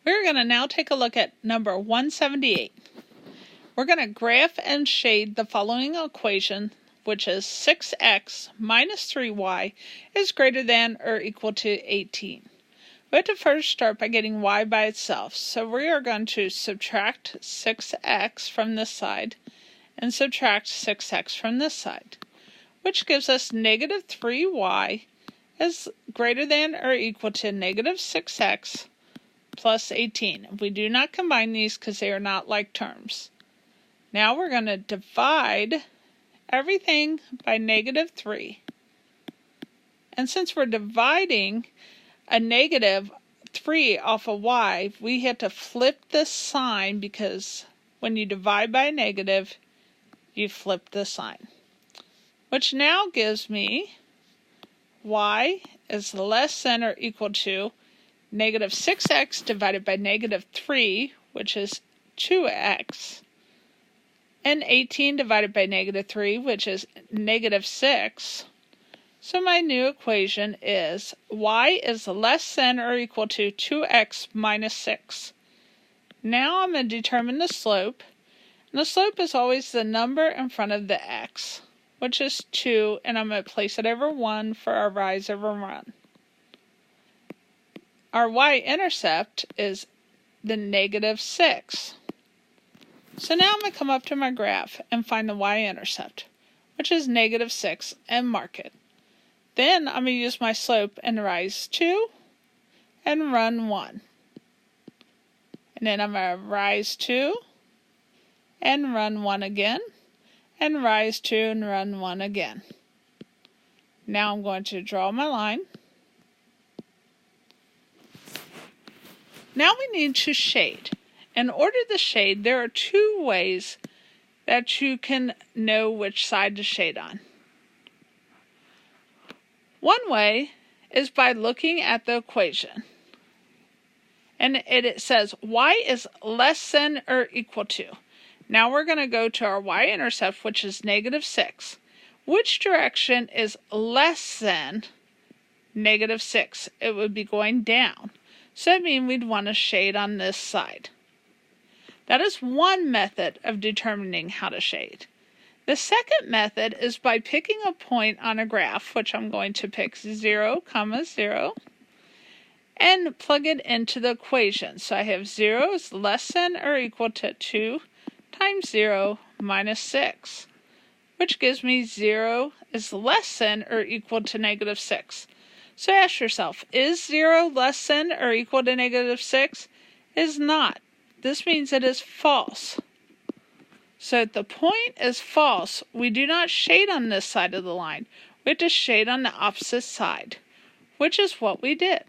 We're going to now take a look at number 178. We're going to graph and shade the following equation, which is 6x minus 3y is greater than or equal to 18. We have to first start by getting y by itself. So we are going to subtract 6x from this side and subtract 6x from this side, which gives us negative 3y is greater than or equal to negative 6x plus 18. We do not combine these because they are not like terms. Now we're going to divide everything by negative 3. And since we're dividing a negative 3 off of y, we have to flip the sign because when you divide by a negative, you flip the sign. Which now gives me y is less than or equal to negative 6x divided by negative 3, which is 2x, and 18 divided by negative 3, which is negative 6. So my new equation is y is less than or equal to 2x minus 6. Now I'm going to determine the slope. And the slope is always the number in front of the x, which is 2, and I'm going to place it over 1 for our rise over run. Our y-intercept is the negative 6. So now I'm going to come up to my graph and find the y-intercept, which is negative 6, and mark it. Then I'm going to use my slope and rise 2 and run 1. And then I'm going to rise 2 and run 1 again, and rise 2 and run 1 again. Now I'm going to draw my line. Now we need to shade. In order to shade, there are two ways that you can know which side to shade on. One way is by looking at the equation. And it says y is less than or equal to. Now we're going to go to our y-intercept, which is negative 6. Which direction is less than negative 6? It would be going down. So that means we'd want to shade on this side. That is one method of determining how to shade. The second method is by picking a point on a graph, which I'm going to pick 0, 0, and plug it into the equation. So I have 0 is less than or equal to 2 times 0 minus 6, which gives me 0 is less than or equal to negative 6. So ask yourself, is 0 less than or equal to negative 6? It is not. This means it is false. So if the point is false, we do not shade on this side of the line. We have to shade on the opposite side, which is what we did.